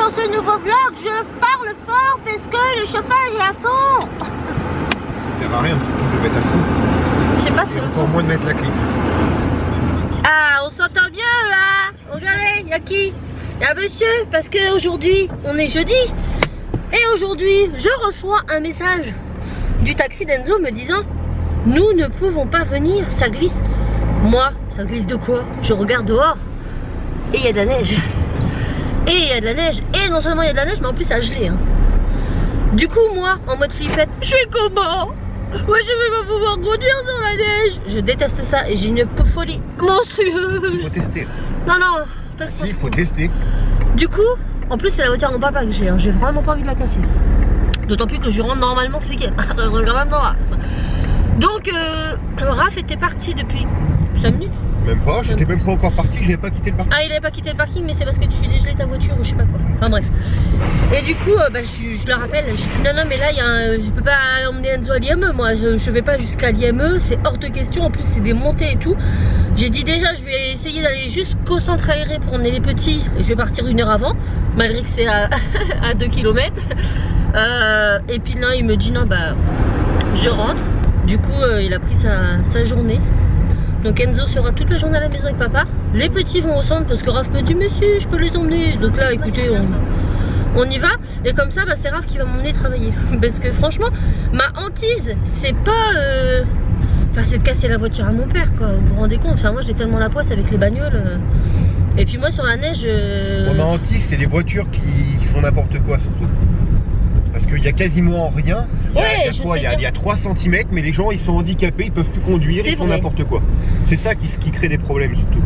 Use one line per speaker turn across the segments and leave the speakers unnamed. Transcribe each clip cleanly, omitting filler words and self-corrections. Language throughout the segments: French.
dans ce nouveau vlog, je parle fort parce que le chauffage est à fond.
Ça sert à rien surtout de le mettre à fond.
Je sais pas si
encore moins de mettre la clim.
Ah, on s'entend bien là. Regardez, il y a qui? Il y a monsieur, parce qu'aujourd'hui, on est jeudi. Et aujourd'hui, je reçois un message du taxi d'Enzo me disant: nous ne pouvons pas venir, ça glisse. Moi, ça glisse de quoi? Je regarde dehors et il y a de la neige. Et il y a de la neige. Et non seulement il y a de la neige, mais en plus ça a gelé. Hein. Du coup, moi, en mode flippette, je fais comment? Moi, je vais pas pouvoir conduire sur la neige. Je déteste ça et j'ai une folie monstrueuse.
Il faut tester.
Non, non, teste pas.
Si, il faut tester. Du
coup, en plus, c'est la voiture à mon papa que j'ai. Hein. J'ai vraiment pas envie de la casser. D'autant plus que je rentre normalement ce week-end. Je rentre quand même dans Reims. Donc, Raph était parti depuis 5 minutes.
Même pas, j'étais même pas encore parti, j'avais pas quitté le parking.
Ah, il avait pas quitté le parking, mais c'est parce que tu dégelais ta voiture ou je sais pas quoi. Enfin bref. Et du coup, je le rappelle, je dis non, mais là, je peux pas emmener Enzo à l'IME. Moi, je vais pas jusqu'à l'IME, c'est hors de question. En plus, c'est des montées et tout. J'ai dit déjà, je vais essayer d'aller jusqu'au centre aéré pour emmener les petits. Et je vais partir 1 heure avant, malgré que c'est à 2 km. Et puis là, il me dit non, je rentre. Du coup, il a pris sa journée. Donc Enzo sera toute la journée à la maison avec papa. Les petits vont au centre parce que Raph me dit mais si, je peux les emmener. Donc là, écoutez, on y va. Et comme ça, c'est Raph qui va m'emmener travailler. Parce que franchement, ma hantise, c'est pas... c'est de casser la voiture à mon père, quoi. Vous vous rendez compte? Enfin, moi, j'ai tellement la poisse avec les bagnoles. Et puis moi, sur la neige...
Ma hantise, c'est les voitures qui font n'importe quoi, surtout. Parce qu'il y a quasiment rien. Il y a 3 cm, mais les gens ils sont handicapés, ils peuvent plus conduire, ils font n'importe quoi. C'est ça qui crée des problèmes surtout.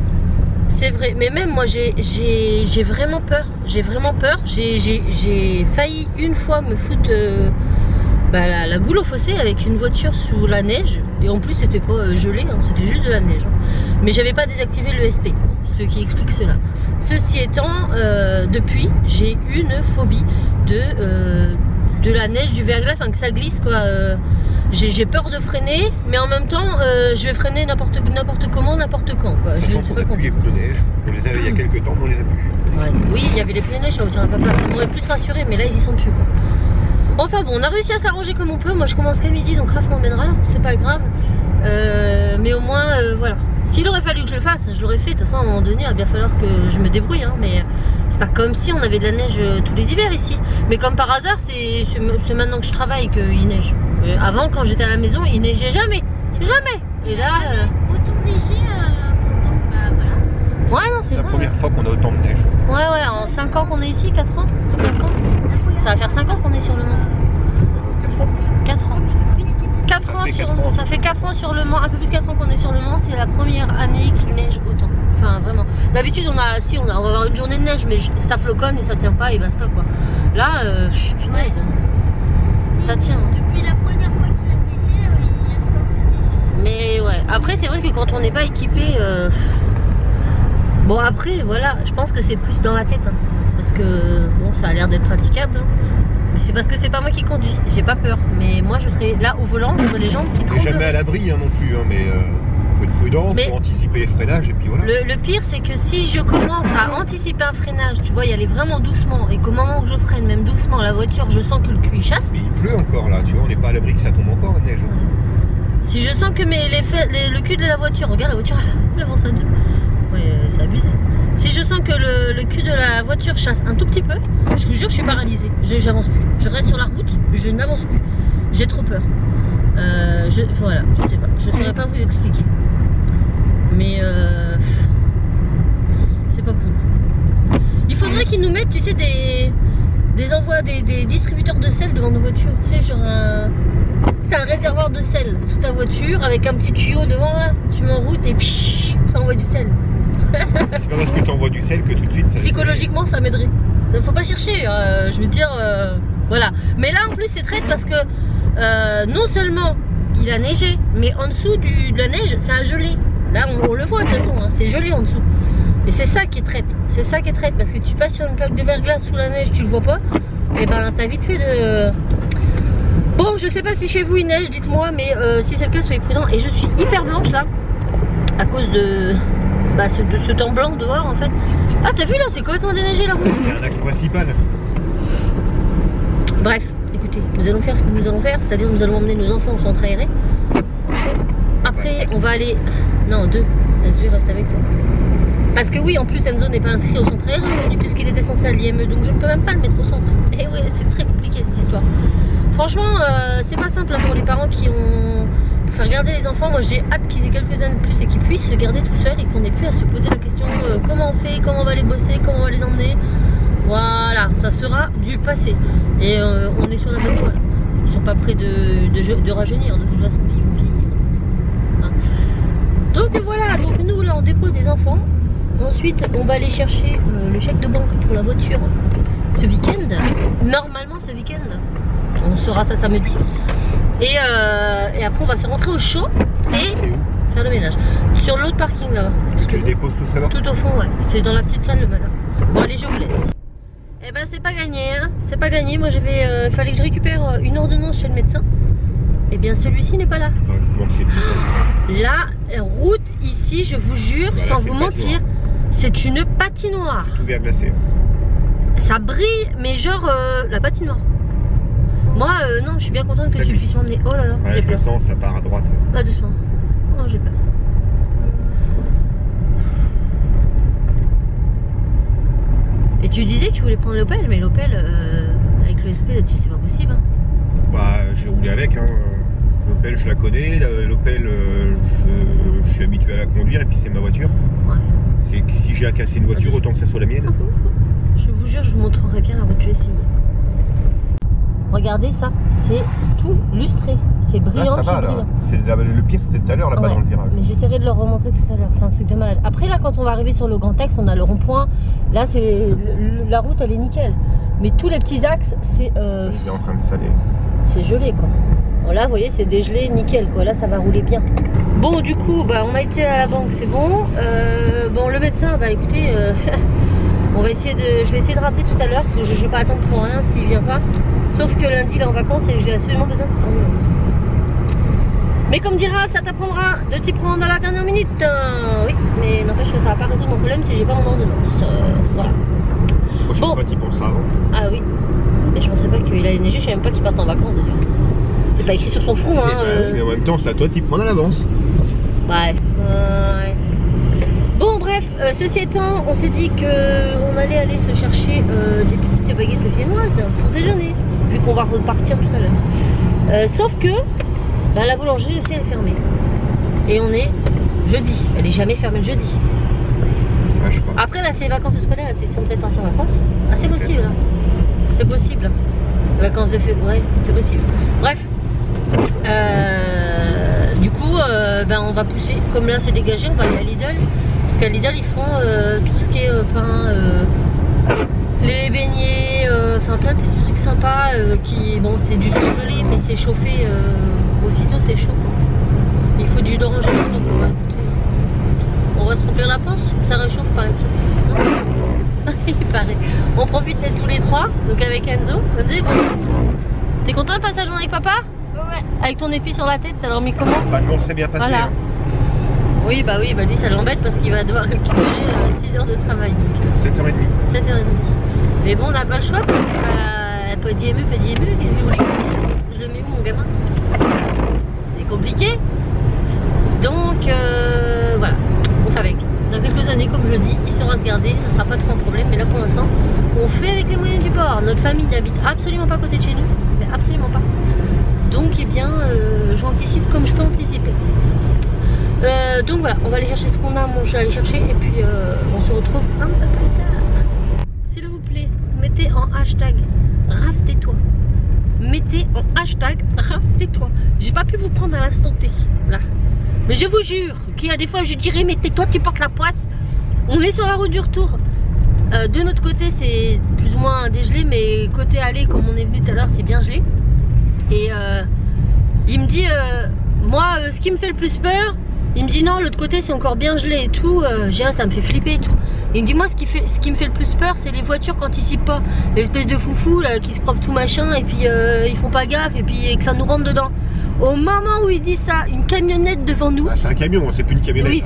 C'est vrai, mais même moi j'ai vraiment peur. J'ai vraiment peur. J'ai failli une fois me foutre la goule au fossé avec une voiture sous la neige. Et en plus c'était pas gelé, hein, c'était juste de la neige. Hein. Mais j'avais pas désactivé le SP, ce qui explique cela. Ceci étant, depuis j'ai une phobie de la neige, du verglas, enfin que ça glisse quoi. J'ai peur de freiner, mais en même temps je vais freiner n'importe comment, n'importe quand quoi. Je ne sais pas
plus les pneus neige, on les avait il y a quelques temps, mais on les a plus.
Ouais, oui, il y avait les pneus neige, ça ne papa, ça m'aurait plus rassuré, mais là ils y sont plus quoi. Enfin bon, on a réussi à s'arranger comme on peut. Moi je commence qu'à midi, donc Raph m'emmènera, c'est pas grave. Mais au moins voilà. S'il aurait fallu que je le fasse, je l'aurais fait. De toute façon, à un moment donné, il va bien falloir que je me débrouille. Hein, mais c'est pas comme si on avait de la neige tous les hivers ici. Mais comme par hasard, c'est maintenant que je travaille qu'il neige. Avant, quand j'étais à la maison, il neigeait jamais. Jamais. Et là...
Autant neiger,
voilà. Ouais, non, c'est
la première fois qu'on a autant de neige.
Ouais, en 5 ans qu'on est ici, 4 ans 5 ans. Ça va faire 5 ans qu'on est sur le Mans. 4 ans. 4 ans sur le Mans, ça fait 4 ans sur le Mans, un peu plus de 4 ans qu'on est sur le Mans, c'est la première année qu'il neige autant. Enfin vraiment. D'habitude on va avoir une journée de neige, mais ça floconne et ça tient pas et basta quoi. Là, punaise, ça tient.
Depuis la première fois qu'il a neigé, il y a plein de neige.
Mais ouais, après c'est vrai que quand on n'est pas équipé, bon après voilà, je pense que c'est plus dans la tête. Hein, parce que bon, ça a l'air d'être praticable. Hein. Mais c'est parce que c'est pas moi qui conduis, j'ai pas peur. Mais moi je serais là au volant, j'aurais les jambes qui tremblent.
Jamais à l'abri hein, non plus, hein, mais faut être prudent, faut anticiper les freinages et puis voilà.
Le pire c'est que si je commence à anticiper un freinage, tu vois, y aller vraiment doucement, et qu'au moment où je freine, même doucement, la voiture, je sens que le cul il chasse.
Mais il pleut encore là, tu vois, on n'est pas à l'abri que ça tombe encore la neige.
Si je sens que le cul de la voiture, regarde la voiture, elle avance à 2. Ouais, c'est abusé. Si je sens que le cul de la voiture chasse un tout petit peu, je vous jure, je suis paralysée. J'avance plus. Je reste sur la route, je n'avance plus. J'ai trop peur. Voilà, je sais pas. Je saurais pas vous expliquer. Mais c'est pas cool. Il faudrait qu'ils nous mettent, tu sais, des distributeurs de sel devant nos voitures. Tu sais, genre c'est un réservoir de sel sous ta voiture avec un petit tuyau devant là. Tu mets en route et puis ça envoie du sel.
C'est pas parce que tu envoies du sel que tout de suite ça...
Psychologiquement ça m'aiderait. Faut pas chercher, je veux dire, voilà. Mais là en plus c'est traite parce que non seulement il a neigé, mais en dessous de la neige ça a gelé. Là on le voit de toute façon, hein, c'est gelé en dessous. Et c'est ça qui est traite, c'est ça qui est traite. Parce que tu passes sur une plaque de verglas sous la neige, tu le vois pas, et ben t'as vite fait de... Bon, je sais pas si chez vous il neige, dites-moi, mais si c'est le cas soyez prudents. Et je suis hyper blanche là, à cause de ce temps blanc dehors en fait. Ah t'as vu là, c'est complètement déneigé la route.
C'est un axe principal.
Bref, écoutez, nous allons faire ce que nous allons faire, c'est-à-dire nous allons emmener nos enfants au centre aéré. Après, on va aller... Non, 2. Enzo, il reste avec toi. Parce que oui, en plus, Enzo n'est pas inscrit au centre aéré aujourd'hui, puisqu'il était censé à l'IME, donc je ne peux même pas le mettre au centre. Et ouais, c'est très compliqué cette histoire. Franchement, c'est pas simple hein, pour les parents qui ont... Pour faire garder les enfants, moi j'ai hâte qu'ils aient quelques années de plus et qu'ils puissent se garder tout seuls et qu'on n'ait plus à se poser la question comment on fait, comment on va les bosser, comment on va les emmener. Voilà, ça sera du passé. Et on est sur la bonne voie. Ils sont pas prêts de rajeunir, de toute façon, ils vont vieillir. Hein. Donc voilà, donc nous là on dépose les enfants. Ensuite on va aller chercher le chèque de banque pour la voiture ce week-end. Normalement ce week-end. On saura ça samedi. Et après on va se rentrer au chaud et faire le ménage. Sur l'autre parking là-bas.
Tu le déposes tout ça là?
Tout au fond, ouais. C'est dans la petite salle le malin. Bon allez, je vous laisse. Eh ben c'est pas gagné, hein. C'est pas gagné. Moi j'avais, fallait que je récupère une ordonnance chez le médecin. Eh bien celui-ci n'est pas là. La route ici, je vous jure, sans vous mentir, c'est une patinoire.
Tout vert glacé.
Ça brille, mais genre la patinoire. Moi, non, je suis bien contente que tu puisses m'emmener. Oh là là,
ouais,
j'ai
peur.
peur.
Ça part à droite.
Ah, doucement. Oh, j'ai peur. Et tu disais que tu voulais prendre l'Opel, mais l'Opel, avec le SP là-dessus, c'est pas possible. Hein.
Bah, j'ai roulé avec. Hein. L'Opel, je la connais. L'Opel, je suis habitué à la conduire et puis c'est ma voiture. Ouais. C'est que si j'ai à casser une voiture, autant que ça soit la mienne.
Je vous jure, je vous montrerai bien la route, je vais essayer. Regardez ça, c'est tout lustré, c'est brillant,
là, ça va,
brillant.
Le pire c'était tout à l'heure là-bas dans le virage.
Mais j'essaierai de le remontrer tout à l'heure, c'est un truc de malade. Après là, quand on va arriver sur le Grand Axe, on a le rond-point. Là, c'est la route, elle est nickel. Mais tous les petits axes, c'est
c'est en train de saler.
C'est gelé quoi. Bon, là, vous voyez, c'est dégelé, nickel quoi. Là, ça va rouler bien. Bon, du coup, bah, on a été à la banque, c'est bon. Bon, le médecin, bah écoutez, on va essayer de, je vais essayer de rappeler tout à l'heure parce que je ne vais pas attendre pour rien s'il vient pas. Sauf que lundi il est en vacances et j'ai absolument besoin de cette ordonnance. Mais comme dira, ça t'apprendra de t'y prendre dans la dernière minute. Oui, mais n'empêche que ça va pas résoudre mon problème si j'ai pas mon ordonnance. Voilà.
Bon. Fois, tu penseras avant.
Ah oui. Mais je pensais pas qu'il allait neiger, je savais même pas qu'il partait en vacances d'ailleurs. C'est pas écrit sur son front hein.
Mais en même temps, c'est à toi de t'y prendre à l'avance.
Ouais. Ouais. Bon bref, ceci étant, on s'est dit qu'on allait aller se chercher des petites baguettes viennoises pour déjeuner, vu qu'on va repartir tout à l'heure. Sauf que bah, la boulangerie aussi elle est fermée. Et on est jeudi, elle est jamais fermée le jeudi.
Ouais, je crois.
Après là c'est les vacances scolaires, ils sont peut-être partis en vacances. Ah c'est possible, hein. C'est possible. Les vacances de février, ouais, c'est possible. Bref. Du coup, ben, on va pousser. Comme là c'est dégagé, on va aller à Lidl. Parce qu'à Lidl ils font tout ce qui est pain, les beignets, enfin plein de petits trucs sympas qui, bon c'est du surgelé mais c'est chauffé aussitôt, c'est chaud. Il faut du jus d'orange donc on va goûter. On va se remplir la panse, ça réchauffe paraît-il. Il paraît. On profite d'être tous les trois, donc avec Enzo. Enzo est content. T'es content de passer la journée avec papa?
Ouais.
Avec ton épi sur la tête, t'as dormi comment?
Bah je m'en sais bien passé.
Voilà.
Hein.
Oui, bah oui, bah lui ça l'embête parce qu'il va devoir récupérer 6 heures de travail.
7h30.
7h30. Mais bon, on n'a pas le choix parce que pas d'IME, qu'est-ce que vous voulez que je le mets où mon gamin? C'est compliqué. Donc voilà, on fait avec. Dans quelques années, comme je le dis, il saura se garder, ça sera pas trop un problème. Mais là pour l'instant, on fait avec les moyens du bord. Notre famille n'habite absolument pas à côté de chez nous, mais absolument pas. Donc eh bien, j'anticipe comme je peux anticiper. Donc voilà, on va aller chercher ce qu'on a à manger, aller chercher et puis on se retrouve un peu plus tard. S'il vous plaît, mettez en hashtag RAF-tais-toi. Mettez en hashtag RAF-tais-toi. J'ai pas pu vous prendre à l'instant T là. Mais je vous jure qu'il y a des fois je dirais mais tais-toi, tu portes la poisse. On est sur la route du retour. De notre côté c'est plus ou moins dégelé, mais côté aller comme on est venu tout à l'heure c'est bien gelé. Et il me dit moi ce qui me fait le plus peur, il me dit non l'autre côté c'est encore bien gelé et tout, ça me fait flipper et tout. Il me dit moi ce qui me fait le plus peur c'est les voitures qui anticipent pas, l'espèce de foufou là qui se crevent tout machin et puis ils font pas gaffe et puis que ça nous rentre dedans. Au moment où il dit ça, une camionnette devant nous.
Ah, c'est un camion, c'est plus une camionnette.
Oui,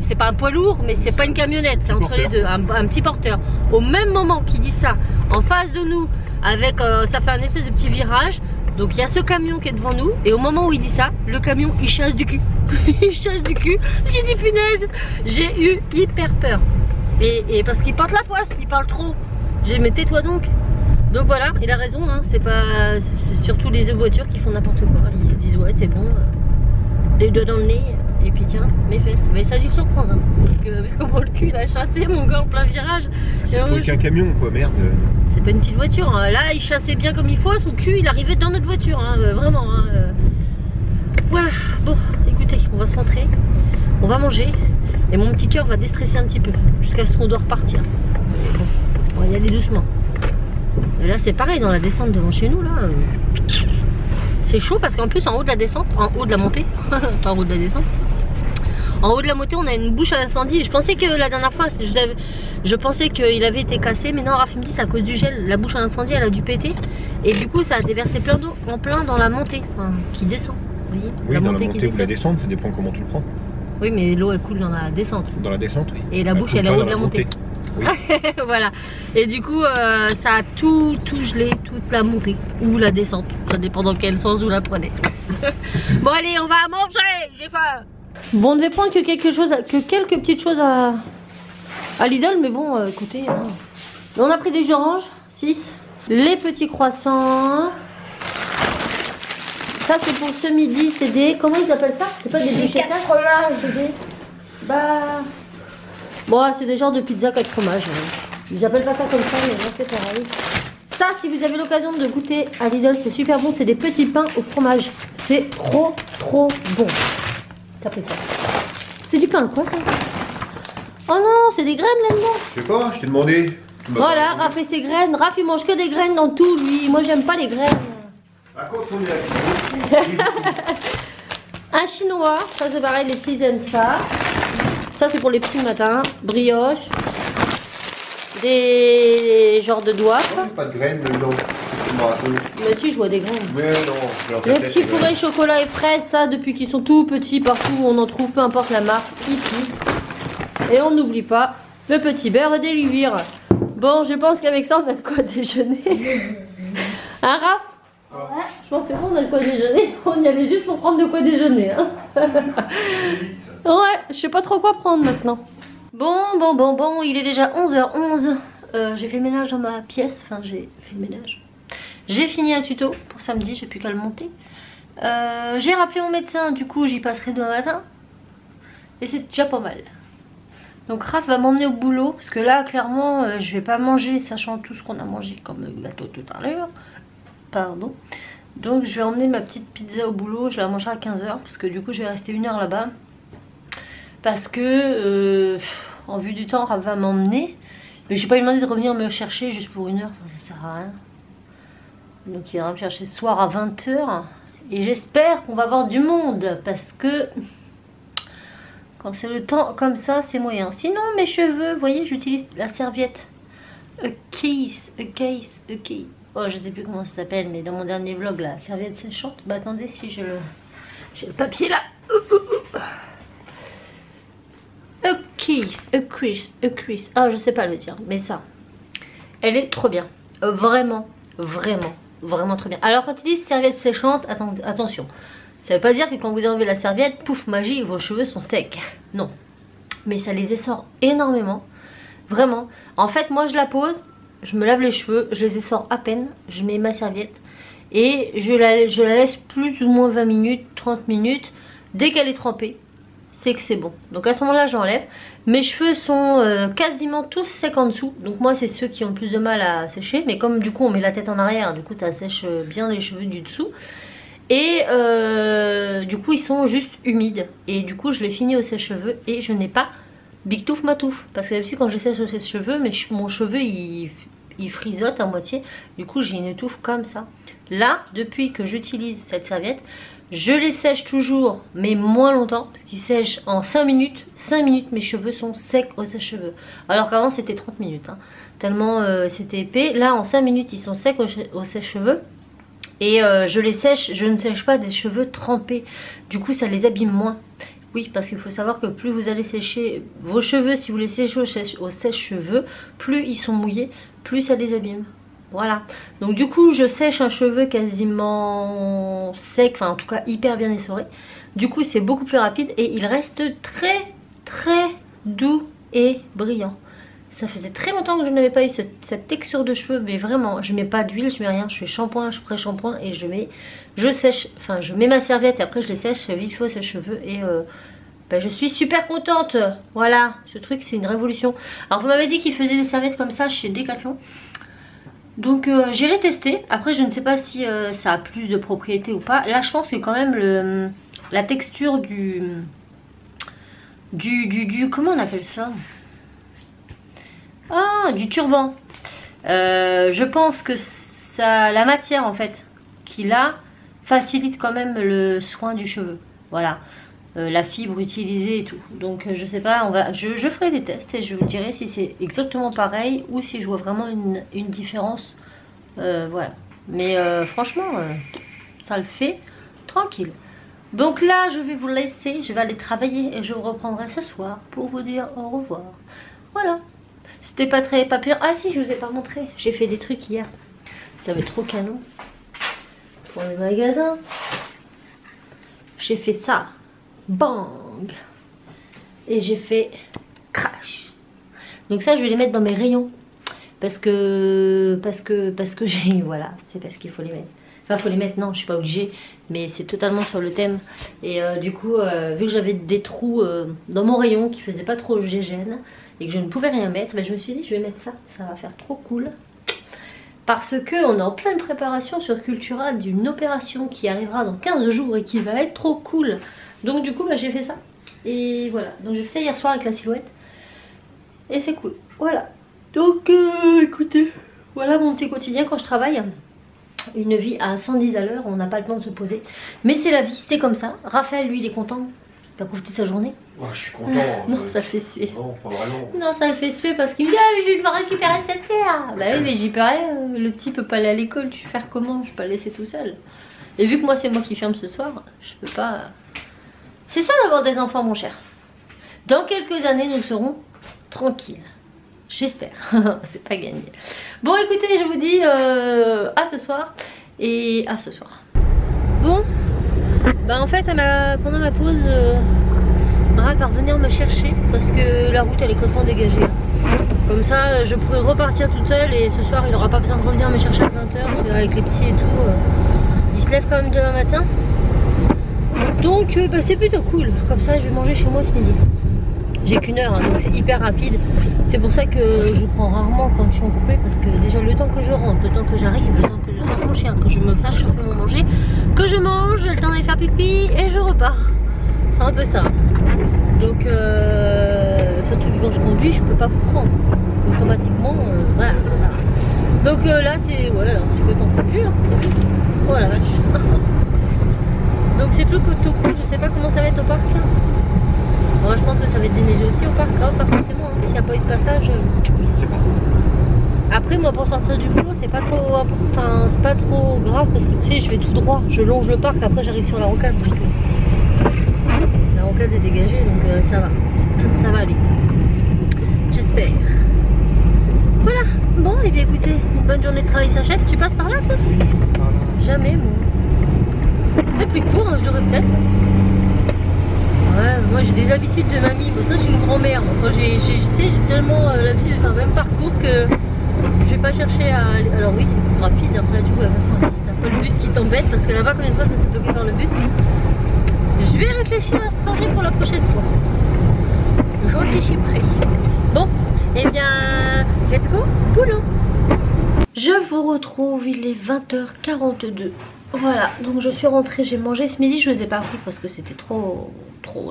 c'est pas un poids lourd, mais c'est pas une camionnette, c'est entre les deux, un petit porteur. Au même moment qu'il dit ça, en face de nous, avec, ça fait un espèce de petit virage. Donc il y a ce camion qui est devant nous. Et au moment où il dit ça, le camion il chasse du cul. Il chasse du cul. J'ai dit punaise. J'ai eu hyper peur. Et parce qu'il porte la poisse, il parle trop. J'ai dit mais tais-toi donc. Donc voilà, il a raison, hein, c'est surtout les voitures qui font n'importe quoi. Ils se disent ouais c'est bon, les deux dans le nez, et puis tiens, mes fesses. Mais ça a dû te surprendre, hein, parce que vu comment le cul il a chassé mon gars en plein virage.
C'est aucun camion quoi, merde.
C'est pas une petite voiture, hein. Là il chassait bien comme il faut, son cul il arrivait dans notre voiture, hein, vraiment. Hein, Voilà, bon écoutez, on va se rentrer, on va manger, et mon petit cœur va déstresser un petit peu, jusqu'à ce qu'on doit repartir. Bon, on va y aller doucement. Et là c'est pareil dans la descente devant chez nous là. C'est chaud parce qu'en plus en haut de la descente, en haut de la montée, pas en haut de la descente. En haut de la montée on a une bouche à incendie. Je pensais que la dernière fois, je pensais qu'il avait été cassé. Mais non, Raph me dit c'est à cause du gel. La bouche à incendie elle a dû péter. Et du coup ça a déversé plein d'eau en plein dans la montée, enfin, qui descend. Vous voyez,
oui, dans la montée ou la descente, ça dépend comment tu le prends.
Oui mais l'eau elle coule dans la descente.
Dans la descente oui.
Et la bouche elle est en haut de la montée. Oui. Voilà. Et du coup ça a tout gelé, toute la montée ou la descente, ça dépend dans quel sens vous la prenez. Bon allez, on va manger, j'ai faim. Bon, on devait prendre que quelques petites choses à Lidl, mais bon écoutez, hein. On a pris des jus oranges, 6, les petits croissants. Ça c'est pour ce midi, c'est des, comment ils appellent ça? C'est pas des bûchettes à fromage, c'est des, bah bon, c'est des genres de pizza 4 fromages. Ils appellent pas ça comme ça, mais non, c'est pareil. Ça, si vous avez l'occasion de goûter à Lidl, c'est super bon. C'est des petits pains au fromage. C'est trop bon. Tapez quoi? C'est du pain quoi ça? Oh non, c'est des graines là-dedans.
Je sais pas, je t'ai demandé.
Voilà, Raph fait ses graines. Raph il mange que des graines dans tout lui. Moi j'aime pas les graines.
À quoi on est là?
Un chinois, ça c'est pareil, les petits aiment ça. Ça c'est pour les petits matins, brioche, des genres de doigts.
Pas de graines dedans.
Mais si, je vois des graines.
Mais non.
Les petits fourrés chocolat et fraises, ça depuis qu'ils sont tout petits, partout où on en trouve, peu importe la marque, ici. Et on n'oublie pas le petit beurre des luire. Bon, je pense qu'avec ça on a de quoi déjeuner. Hein Raph? Ouais. Je pense que bon, on a de quoi déjeuner. On y allait juste pour prendre de quoi déjeuner. Hein. Ouais, je sais pas trop quoi prendre maintenant. Bon, il est déjà 11h11. J'ai fait le ménage dans ma pièce. Enfin, j'ai fait le ménage. J'ai fini un tuto pour samedi, j'ai plus qu'à le monter. J'ai rappelé mon médecin, du coup j'y passerai demain matin. Et c'est déjà pas mal. Donc Raph va m'emmener au boulot. Parce que là, clairement, je vais pas manger, sachant tout ce qu'on a mangé comme gâteau tout à l'heure. Pardon. Donc je vais emmener ma petite pizza au boulot. Je la mangerai à 15h. Parce que du coup, je vais rester 1 heure là-bas. Parce que en vue du temps, Raph va m'emmener. Mais j'ai pas lui demandé de revenir me chercher juste pour 1 heure. Enfin, ça sert à rien. Donc il va me chercher ce soir à 20h. Et j'espère qu'on va avoir du monde. Parce que quand c'est le temps comme ça, c'est moyen. Sinon, mes cheveux, vous voyez, j'utilise la serviette. A case. Oh, je sais plus comment ça s'appelle, mais dans mon dernier vlog, la serviette séchante. Bah attendez, si j'ai le papier là. A crease. Ah, je sais pas le dire, mais ça. Elle est trop bien. Vraiment trop bien. Alors quand ils disent serviette séchante, attention. Ça veut pas dire que quand vous enlevez la serviette, pouf, magie, vos cheveux sont secs. Non. Mais ça les essore énormément. Vraiment. En fait, moi je la pose, je me lave les cheveux, je les essore à peine, je mets ma serviette et je la laisse plus ou moins 20 minutes, 30 minutes. Dès qu'elle est trempée, c'est que c'est bon. Donc à ce moment-là, je l'enlève. Mes cheveux sont quasiment tous secs en dessous. Donc moi, c'est ceux qui ont le plus de mal à sécher. Mais comme du coup, on met la tête en arrière, du coup, ça sèche bien les cheveux du dessous. Et du coup, ils sont juste humides. Et du coup, je les finis au sèche-cheveux et je n'ai pas Big Touffe Matouffe. Parce que d'habitude, quand je sèche au sèche-cheveux, mon cheveu, il frisote à moitié. Du coup, j'ai une touffe comme ça. Là, depuis que j'utilise cette serviette, je les sèche toujours, mais moins longtemps, parce qu'ils sèchent en 5 minutes. 5 minutes, mes cheveux sont secs au sèche-cheveux. Alors qu'avant, c'était 30 minutes. Hein. Tellement c'était épais. Là, en 5 minutes, ils sont secs au sèche-cheveux. Et je les sèche, je ne sèche pas des cheveux trempés. Du coup, ça les abîme moins. Oui, parce qu'il faut savoir que plus vous allez sécher vos cheveux, si vous les séchez au sèche-cheveux, plus ils sont mouillés, plus ça les abîme. Voilà. Donc du coup je sèche un cheveu quasiment sec, enfin en tout cas hyper bien essoré. Du coup c'est beaucoup plus rapide et il reste très doux et brillant. Ça faisait très longtemps que je n'avais pas eu cette texture de cheveux, mais vraiment je mets pas d'huile, je mets rien, je fais shampoing, je pré-shampoing et je sèche, enfin je mets ma serviette et après je les sèche vite fait au sèche-cheveux et je suis super contente. Voilà, ce truc c'est une révolution. Alors vous m'avez dit qu'ils faisaient des serviettes comme ça chez Decathlon. Donc j'irai tester. Après je ne sais pas si ça a plus de propriétés ou pas. Là je pense que quand même la texture du comment on appelle ça? Ah, du turban. Je pense que ça, la matière en fait qu'il a facilite quand même le soin du cheveu. Voilà. La fibre utilisée et tout. Donc je sais pas, je ferai des tests et je vous dirai si c'est exactement pareil ou si je vois vraiment une différence. Voilà. Mais franchement, ça le fait tranquille. Donc là, je vais vous laisser. Je vais aller travailler et je vous reprendrai ce soir pour vous dire au revoir. Voilà. C'était pas très pire. Ah si, je vous ai pas montré. J'ai fait des trucs hier. Ça va être trop canon. Pour le magasin. J'ai fait ça. Bang. Et j'ai fait crash. Donc ça je vais les mettre dans mes rayons. Parce que j'ai... Voilà, c'est parce qu'il faut les mettre. Enfin faut les mettre, non je suis pas obligée. Mais c'est totalement sur le thème. Et du coup vu que j'avais des trous dans mon rayon qui faisaient pas trop gégène et que je ne pouvais rien mettre, je me suis dit je vais mettre ça. Ça va faire trop cool. Parce que on est en pleine préparation sur Cultura d'une opération qui arrivera dans 15 jours et qui va être trop cool. Donc du coup j'ai fait ça. Et voilà. Donc j'ai fait ça hier soir avec la silhouette. Et c'est cool. Voilà. Donc écoutez. Voilà mon petit quotidien quand je travaille. Une vie à 110 à l'heure. On n'a pas le temps de se poser. Mais c'est la vie. C'est comme ça. Raphaël lui il est content. Il va profiter de sa journée.
Oh, je suis content.
Non ça le fait suer.
Non pas vraiment.
Non ça le fait suer parce qu'il me dit ah mais je vais devoir récupérer cette terre. Bah oui mais j'y peux rien. Le petit peut pas aller à l'école. Tu vas faire comment? Je peux pas le laisser tout seul. Et vu que moi c'est moi qui ferme ce soir. Je peux pas... C'est ça d'avoir des enfants mon cher. Dans quelques années nous serons tranquilles. J'espère. C'est pas gagné. Bon écoutez je vous dis à ce soir. Et à ce soir. Bon. Bah en fait pendant ma pause Raph va revenir me chercher. Parce que la route elle est complètement dégagée. Comme ça je pourrais repartir toute seule. Et ce soir il aura pas besoin de revenir me chercher à 20 h. Parce qu'avec les petits et tout il se lève quand même demain matin. Donc c'est plutôt cool. Comme ça je vais manger chez moi ce midi. J'ai qu'une heure hein, donc c'est hyper rapide. C'est pour ça que je prends rarement quand je suis en coupé. Parce que déjà le temps que je rentre, le temps que j'arrive, le temps que je sorte mon chien, que je me fasse chauffer mon manger, que je mange, le temps d'aller faire pipi et je repars. C'est un peu ça. Donc surtout que quand je conduis je peux pas vous prendre. Automatiquement voilà. Donc là c'est que confondu hein. Oh la vache. Donc c'est plus tout cool, je sais pas comment ça va être au parc. Bon, je pense que ça va être déneigé aussi au parc, hein, pas forcément. Hein. S'il n'y a pas eu de passage.
Je sais pas.
Après moi pour sortir du boulot c'est pas trop. Enfin c'est pas trop grave parce que tu sais je vais tout droit, je longe le parc, après j'arrive sur la rocade. Donc la rocade est dégagée donc ça va. Ça va aller. J'espère. Voilà, bon et bien écoutez, une bonne journée de travail s'achève. Tu passes par là toi?
Oui, je passe par là.
Jamais moi. C'est plus court, hein, je devrais peut-être. Ouais, moi j'ai des habitudes de mamie. Bon, ça, je suis une grand-mère. J'ai tellement l'habitude de faire le même parcours que je vais pas chercher à. Alors, oui, c'est plus rapide. Après, là, du coup, c'est un peu le bus qui t'embête parce que là-bas, combien de fois je me fais bloquer par le bus. Je vais réfléchir à ce trajet pour la prochaine fois. Je réfléchis près. Bon, et bien, let's go, boulot. Je vous retrouve, il est 20 h 42. Voilà, donc je suis rentrée, j'ai mangé. Ce midi je ne vous ai pas pris parce que c'était trop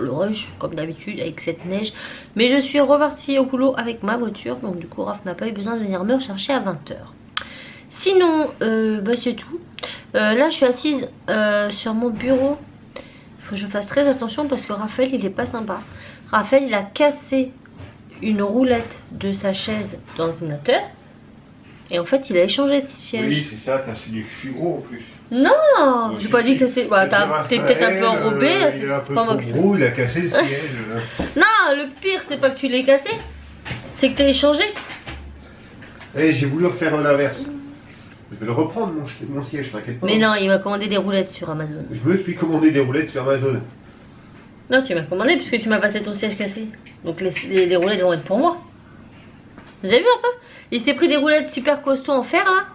le rush comme d'habitude avec cette neige. Mais je suis repartie au boulot avec ma voiture. Donc du coup Raph n'a pas eu besoin de venir me rechercher à 20 h. Sinon c'est tout. Là je suis assise sur mon bureau. Il faut que je fasse très attention parce que Raphaël il est pas sympa. Raphaël il a cassé une roulette de sa chaise d'ordinateur. Et en fait il a échangé de siège.
Oui c'est ça, t'as signé que je suis gros en plus.
Non, j'ai pas dit que t'étais peut-être un peu enrobé.
Il est un peu trop gros, il a cassé le siège.
Non, le pire c'est pas que tu l'aies cassé, c'est que t'as échangé.
Et j'ai voulu refaire un inverse. Je vais le reprendre mon siège, t'inquiète pas.
Mais non, il m'a commandé des roulettes sur Amazon.
Je me suis commandé des roulettes sur Amazon.
Non, tu m'as commandé puisque tu m'as passé ton siège cassé. Donc les roulettes vont être pour moi. Vous avez vu un peu? Il s'est pris des roulettes super costauds en fer là.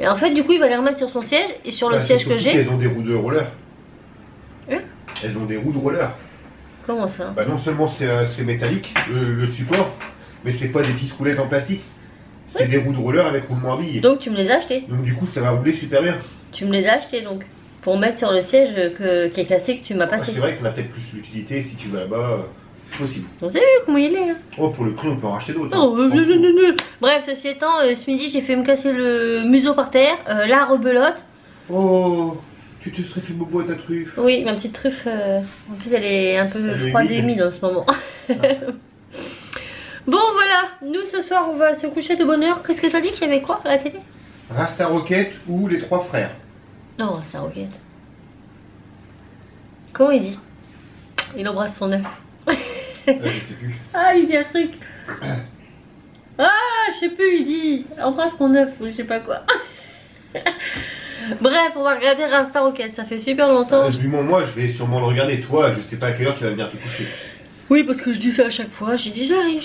Et en fait, du coup, il va les remettre sur son siège et sur le siège que j'ai.
Elles ont des roues de roller.
Hein?
Elles ont des roues de roller.
Comment ça?
Bah non seulement c'est métallique, le support, mais c'est pas des petites roulettes en plastique. C'est des roues de roller avec roulement à billes.
Donc tu me les as achetées?
Donc du coup ça va rouler super bien.
Tu me les as achetées donc? Pour mettre sur le siège qui est cassé que tu m'as passé.
C'est vrai que t'en as peut-être plus l'utilité si tu vas là-bas. C'est possible.
Vous avez vu comment il est là?
Oh pour le prix on peut en racheter d'autres.
Oh, bref, ceci étant, ce midi j'ai fait me casser le museau par terre, la rebelote.
Oh, tu te serais fait bobo à ta truffe.
Oui, ma petite truffe, en plus elle est un peu froide et humide en ce moment. Bon voilà, nous ce soir on va se coucher de bonne heure. Qu'est-ce que t'as dit qu'il y avait quoi à la télé?
Rasta Rocket ou les trois frères?
Non, Rasta Rocket. Comment il dit? Il embrasse son œuf.
Je sais plus.
Ah, il dit un truc. Ah, je sais plus, il dit embrasse mon œuf ou je sais pas quoi. Bref, on va regarder Rasta Rocket, ça fait super longtemps.
Du moment moi je vais sûrement le regarder. Toi, je sais pas à quelle heure tu vas venir te coucher.
Oui, parce que je dis ça à chaque fois. J'ai dit j'arrive.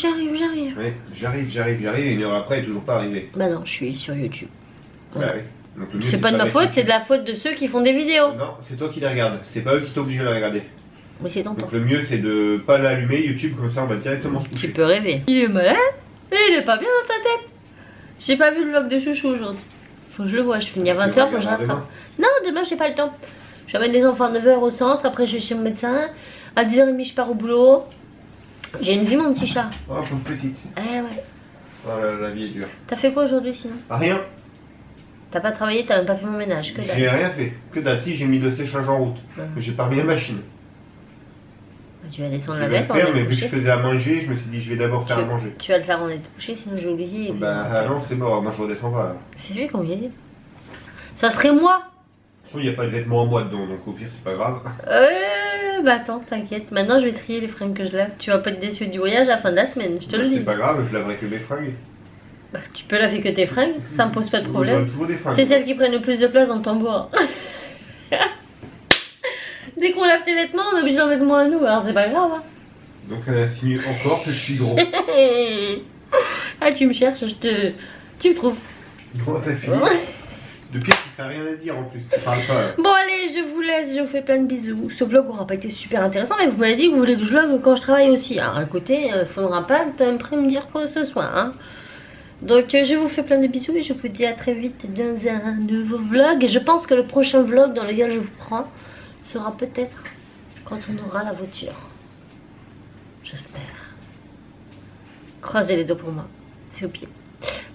Oui, j'arrive. Et une heure après, elle est toujours pas arrivée.
Bah non, je suis sur YouTube.
Voilà. Oui. Donc, le mieux,
c'est pas de ma faute, c'est de la faute de ceux qui font des vidéos.
Non, c'est toi qui les regardes. C'est pas eux qui t'obligent à les regarder.
Mais c'est ton temps.
Donc le mieux, c'est de pas l'allumer YouTube, comme ça on va directement se coucher.
Tu peux rêver. Il est malade et il est pas bien dans ta tête. J'ai pas vu le vlog de Chouchou aujourd'hui. Faut que je le vois, je finis à 20h, faut que je rattrape. Non, demain j'ai pas le temps. J'amène les enfants à 9h au centre, après je vais chez mon médecin. À 10h30 je pars au boulot. J'ai une vie mon petit chat.
Oh, pauvre petite.
Eh ouais.
Oh, la vie est dure.
T'as fait quoi aujourd'hui sinon?
Rien.
T'as pas travaillé, t'as même pas fait mon ménage, que dalle.
J'ai rien fait. Que dalle, si j'ai mis le séchage en route. Mais j'ai pas remis la machine.
Tu vas descendre
Je
la
vais le
bête,
faire, mais vu que je faisais à manger, je me suis dit je vais d'abord faire à manger.
Tu vas le faire en être couché, sinon j'ai oublié.
Bah non, c'est mort, moi je redescends pas.
C'est lui combien? Ça serait moi.
De toute façon, il n'y a pas de vêtements en moi dedans, donc au pire c'est pas grave.
Bah attends, t'inquiète. Maintenant je vais trier les fringues que je lave. Tu vas pas être déçu du voyage à la fin de la semaine, je te le dis.
C'est pas grave, je laverai que mes fringues.
Bah, tu peux laver que tes fringues, ça me pose pas de problème.
Toujours des fringues.
C'est celles qui prennent le plus de place dans le tambour. Dès qu'on lave tes vêtements, on est obligé d'en mettre moins à nous, alors c'est pas grave. Hein.
Donc elle insinue encore que je suis gros.
Ah, tu me cherches, tu me trouves.
Bon, t'as fini. Depuis, t'as rien à dire en plus, tu parles pas.
Bon allez, je vous laisse, je vous fais plein de bisous. Ce vlog aura pas été super intéressant, mais vous m'avez dit que vous voulez que je vlog quand je travaille aussi. Alors écoutez, faudra pas me dire quoi que ce soit. Hein. Donc je vous fais plein de bisous et je vous dis à très vite dans un nouveau vlog. Et je pense que le prochain vlog dans lequel je vous prends sera peut-être quand on aura la voiture. J'espère. Croisez les doigts pour moi, c'est au pied.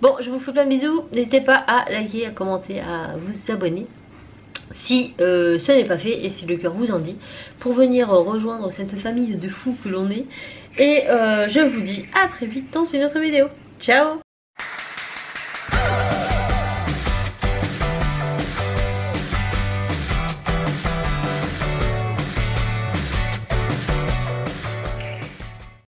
Bon, je vous fais plein de bisous. N'hésitez pas à liker, à commenter, à vous abonner si ce n'est pas fait et si le cœur vous en dit, pour venir rejoindre cette famille de fous que l'on est. Et je vous dis à très vite dans une autre vidéo. Ciao!